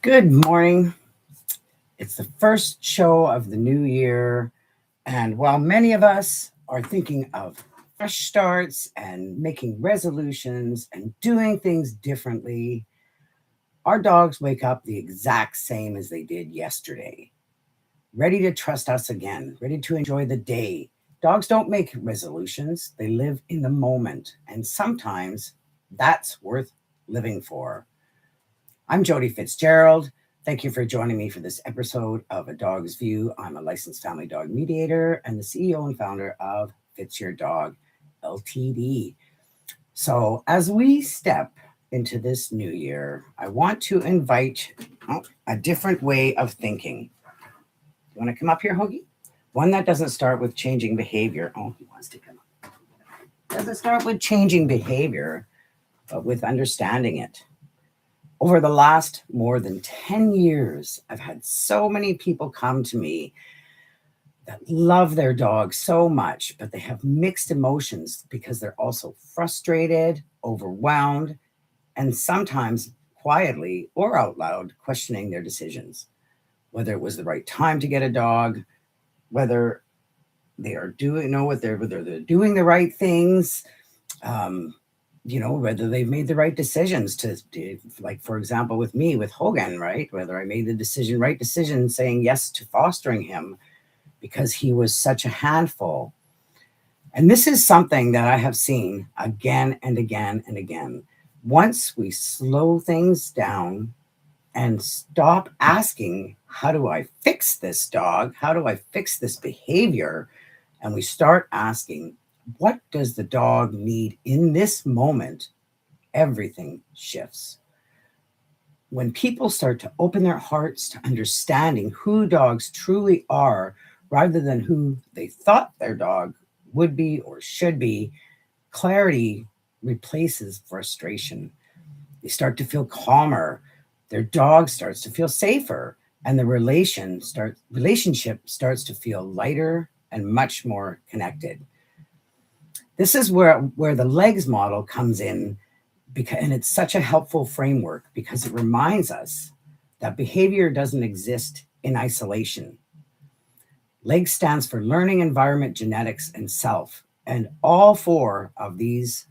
Good morning. It's the first show of the new year. And while many of us are thinking of fresh starts and making resolutions and doing things differently, our dogs wake up the exact same as they did yesterday, ready to trust us again, ready to enjoy the day. Dogs don't make resolutions, they live in the moment. And sometimes that's worth living for. I'm Jody Fitzgerald. Thank you for joining me for this episode of A Dog's View. I'm a licensed family dog mediator and the CEO and founder of Fitz Your Dog LTD. So, as we step into this new year, I want to invite a different way of thinking. You want to come up here, Hoagie? One that doesn't start with changing behavior. Oh, he wants to come up. Doesn't start with changing behavior, but with understanding it. Over the last more than 10 years, I've had so many people come to me that love their dog so much, but they have mixed emotions because they're also frustrated, overwhelmed, and sometimes quietly or out loud questioning their decisions, whether it was the right time to get a dog, whether they are doing know what they're whether they're doing the right things, um, whether they've made the right decisions like, for example, with me, with Hogan, right? Whether I made the right decision saying yes to fostering him because he was such a handful. And this is something that I have seen again and again and again. Once we slow things down and stop asking, how do I fix this dog? How do I fix this behavior? And we start asking, what does the dog need in this moment? Everything shifts. When people start to open their hearts to understanding who dogs truly are rather than who they thought their dog would be or should be, clarity replaces frustration. They start to feel calmer. Their dog starts to feel safer, and the relationship starts to feel lighter and much more connected. This is where the legs model comes in, and it's such a helpful framework because it reminds us that behavior doesn't exist in isolation. Legs stands for learning, environment, genetics, and self. And all four of these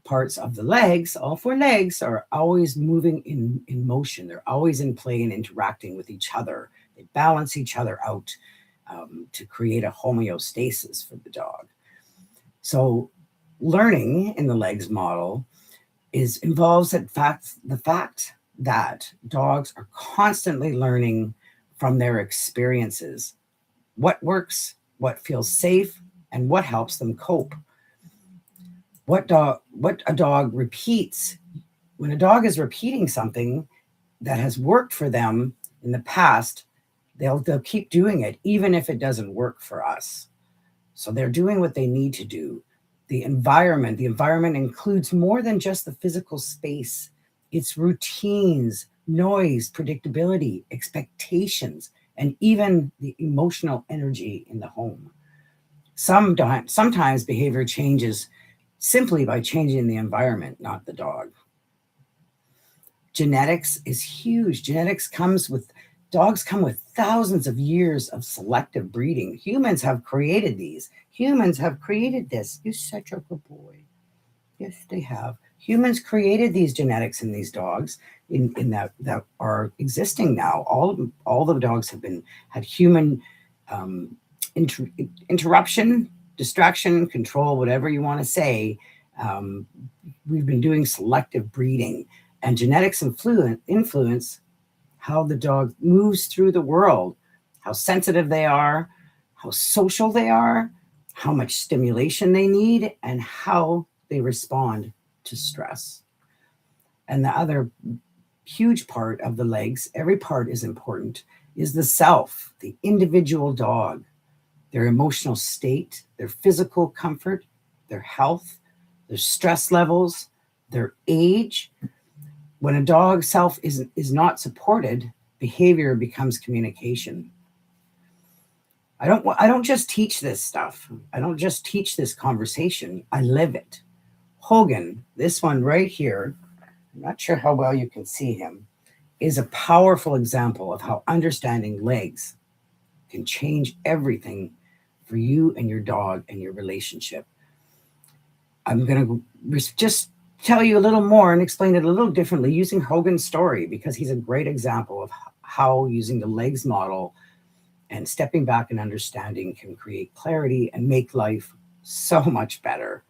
parts of the legs, all four legs, are always moving in motion. They're always in play and interacting with each other. They balance each other out to create a homeostasis for the dog. So, learning in the legs model involves the fact that dogs are constantly learning from their experiences, what works, what feels safe, and what helps them cope. What a dog repeats. When a dog is repeating something that has worked for them in the past, they'll keep doing it even if it doesn't work for us. So they're doing what they need to do. The environment includes more than just the physical space. It's routines, noise, predictability, expectations, and even the emotional energy in the home. Sometimes behavior changes simply by changing the environment, not the dog. Genetics is huge. Dogs come with thousands of years of selective breeding. Humans have created these. Humans have created this. You're such a good boy. Yes, they have. Humans created these genetics in these dogs that are existing now. All the dogs had human um, inter, interruption, distraction, control, whatever you want to say. Um, we've been doing selective breeding, and genetics influence how the dog moves through the world, how sensitive they are, how social they are, how much stimulation they need, and how they respond to stress. And the other huge part of the legs, every part is important, is the self, the individual dog, their emotional state, their physical comfort, their health, their stress levels, their age. When a dog self is not supported, behavior becomes communication. I don't just teach this stuff. I don't just teach this conversation. I live it. Hogan, this one right here, I'm not sure how well you can see him, is a powerful example of how understanding legs can change everything for you and your dog and your relationship. I'm going to just tell you a little more and explain it a little differently using Hogan's story, because he's a great example of how using the legs model and stepping back and understanding can create clarity and make life so much better.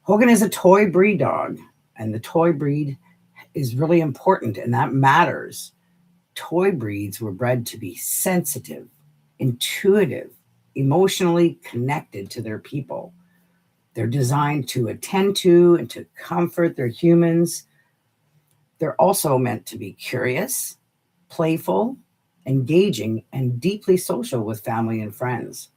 Hogan is a toy breed dog, and the toy breed is really important, and that matters. Toy breeds were bred to be sensitive, intuitive, emotionally connected to their people. They're designed to attend to and to comfort their humans. They're also meant to be curious, playful, engaging, and deeply social with family and friends.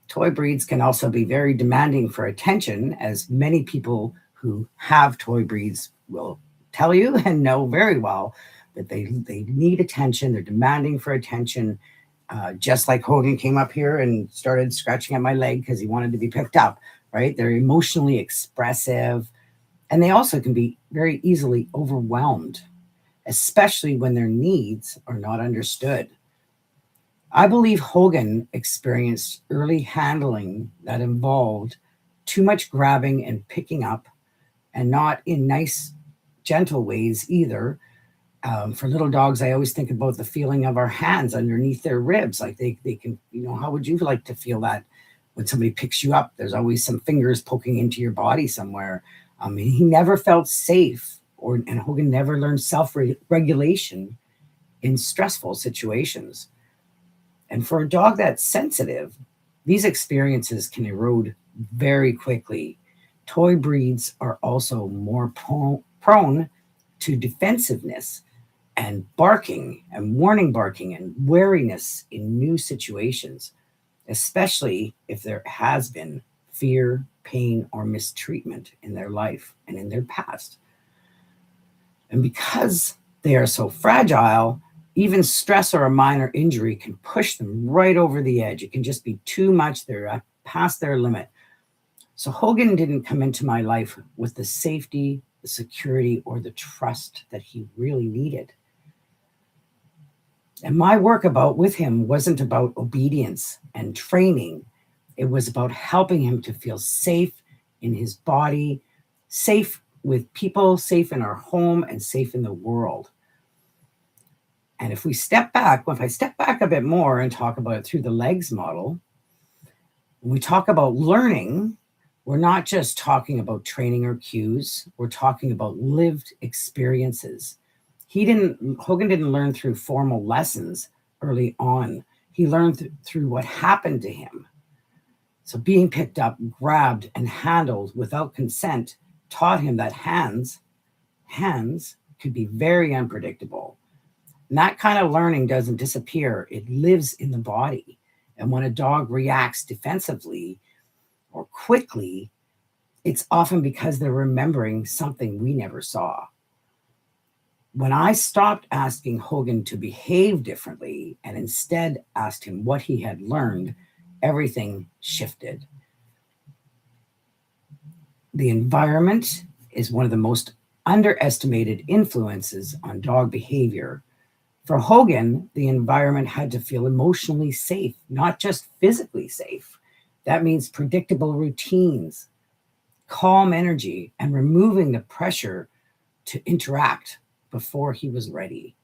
Toy breeds can also be very demanding for attention, as many people who have toy breeds will tell you and know very well that they need attention. They're demanding for attention. Just like Hogan came up here and started scratching at my leg because he wanted to be picked up, right? They're emotionally expressive, and they also can be very easily overwhelmed, especially when their needs are not understood. I believe Hogan experienced early handling that involved too much grabbing and picking up, and not in nice, gentle ways either. For little dogs, I always think about the feeling of our hands underneath their ribs. Like they can, how would you like to feel that when somebody picks you up? There's always some fingers poking into your body somewhere. He never felt safe, and Hogan never learned self-regulation in stressful situations. And for a dog that's sensitive, these experiences can erode very quickly. Toy breeds are also more prone to defensiveness and barking and warning barking and wariness in new situations, especially if there has been fear, pain, or mistreatment in their life and in their past. And because they are so fragile, even stress or a minor injury can push them right over the edge. It can just be too much. They're past their limit. So Hogan didn't come into my life with the safety, the security, or the trust that he really needed. And my work with him wasn't about obedience and training. It was about helping him to feel safe in his body, safe with people, safe in our home, and safe in the world. And if I step back a bit more and talk about it through the legs model, when we talk about learning, we're not just talking about training or cues. We're talking about lived experiences. Hogan didn't learn through formal lessons early on. He learned through what happened to him. So being picked up, grabbed, and handled without consent taught him that hands could be very unpredictable. And that kind of learning doesn't disappear. It lives in the body. And when a dog reacts defensively or quickly, it's often because they're remembering something we never saw. When I stopped asking Hogan to behave differently and instead asked him what he had learned, everything shifted. The environment is one of the most underestimated influences on dog behavior. For Hogan, the environment had to feel emotionally safe, not just physically safe. That means predictable routines, calm energy, and removing the pressure to interact before he was ready.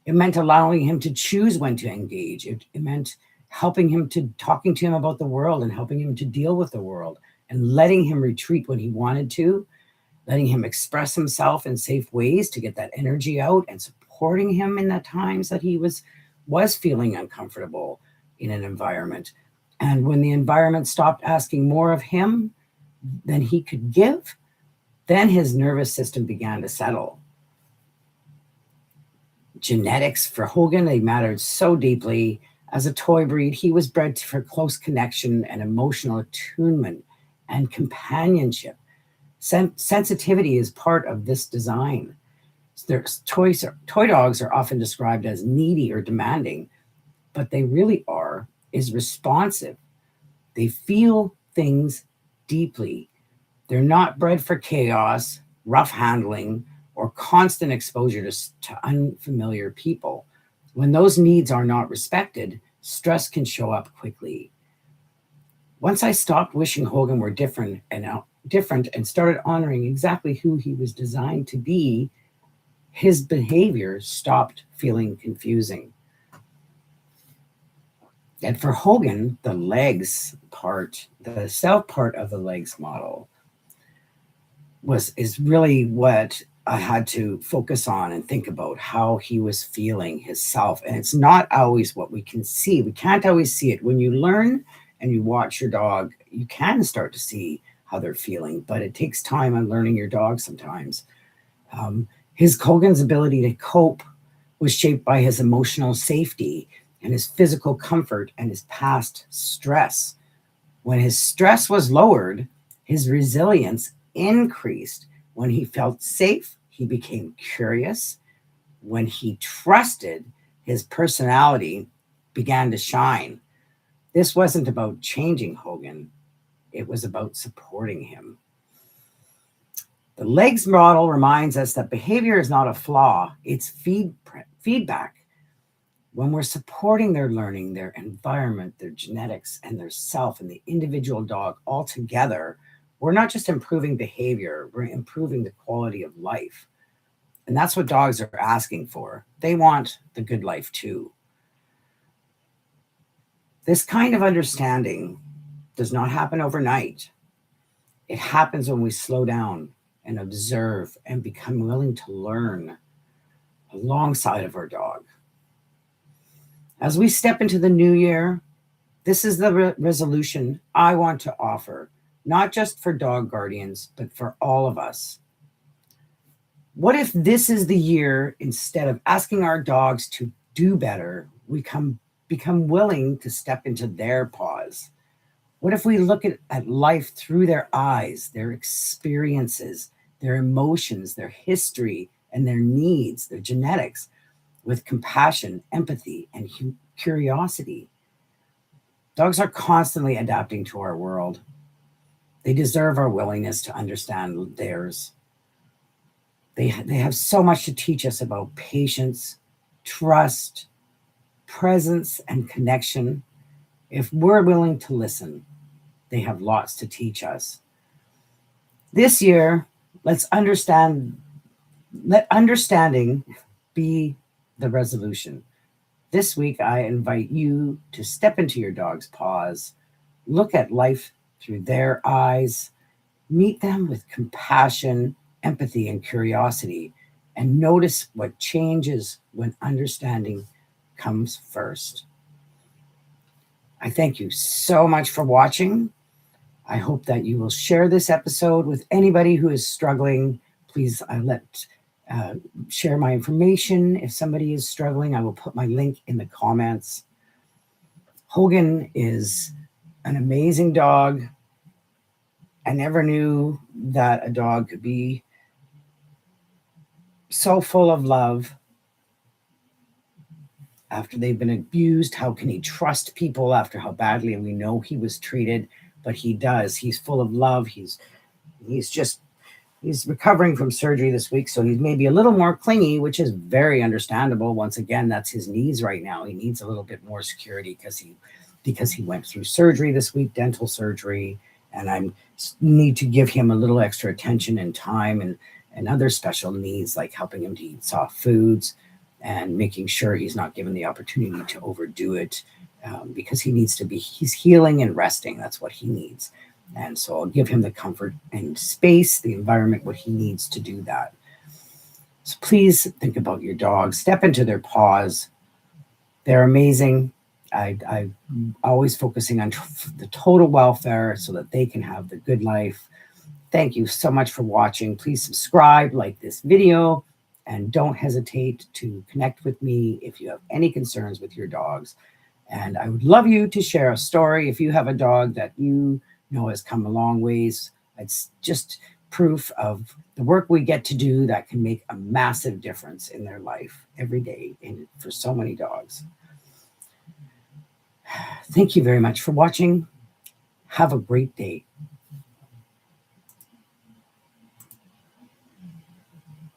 It meant allowing him to choose when to engage. It meant talking to him about the world and helping him to deal with the world, and letting him retreat when he wanted to, letting him express himself in safe ways to get that energy out, and supporting him in the times that he was feeling uncomfortable in an environment. And when the environment stopped asking more of him than he could give, then his nervous system began to settle. Genetics for Hogan, they mattered so deeply. As a toy breed, he was bred for close connection and emotional attunement and companionship. Sensitivity is part of this design. Toy dogs are often described as needy or demanding, but they really is responsive. They feel things deeply. They're not bred for chaos, rough handling, or constant exposure to unfamiliar people. When those needs are not respected, stress can show up quickly. Once I stopped wishing Hogan were different and started honoring exactly who he was designed to be, his behavior stopped feeling confusing. And for Hogan, the legs part, the self part of the legs model is really what I had to focus on and think about how he was feeling his self. And it's not always what we can see. We can't always see it. When you learn and you watch your dog, you can start to see how they're feeling, but it takes time on learning your dog sometimes. His Hogan's ability to cope was shaped by his emotional safety and his physical comfort and his past stress. When his stress was lowered, his resilience increased. When he felt safe, he became curious. When he trusted, his personality began to shine. This wasn't about changing Hogan, it was about supporting him. The legs model reminds us that behavior is not a flaw, it's feedback. When we're supporting their learning, their environment, their genetics, and their self and the individual dog all together, we're not just improving behavior, we're improving the quality of life. And that's what dogs are asking for. They want the good life too. This kind of understanding does not happen overnight. It happens when we slow down and observe and become willing to learn alongside of our dog. As we step into the new year, this is the resolution I want to offer, not just for dog guardians, but for all of us. What if this is the year, instead of asking our dogs to do better, we become willing to step into their paws? What if we look at life through their eyes, their experiences, their emotions, their history, and their needs, their genetics, with compassion, empathy, and curiosity? Dogs are constantly adapting to our world. They deserve our willingness to understand theirs. They have so much to teach us about patience, trust, presence, and connection. If we're willing to listen, they have lots to teach us. This year, let understanding be the resolution. This week, I invite you to step into your dog's paws, look at life through their eyes, meet them with compassion, empathy, and curiosity, and notice what changes when understanding comes first. I thank you so much for watching. I hope that you will share this episode with anybody who is struggling. Please share my information. If somebody is struggling, I will put my link in the comments. Hogan is an amazing dog. I never knew that a dog could be so full of love after they've been abused. How can he trust people after how badly we know he was treated? But he does. He's full of love. He's recovering from surgery this week, so he's maybe a little more clingy, which is very understandable. Once again, that's his needs right now. He needs a little bit more security because he went through surgery this week, dental surgery, and I need to give him a little extra attention and time and other special needs, like helping him to eat soft foods and making sure he's not given the opportunity to overdo it, because he's healing and resting. That's what he needs. And so I'll give him the comfort and space, the environment, what he needs to do that. So please think about your dog. Step into their paws. They're amazing. I'm always focusing on the total welfare so that they can have the good life. Thank you so much for watching. Please subscribe, like this video, and don't hesitate to connect with me if you have any concerns with your dogs. And I would love you to share a story. If you have a dog that you know has come a long ways, it's just proof of the work we get to do that can make a massive difference in their life every day, and for so many dogs. Thank you very much for watching. Have a great day.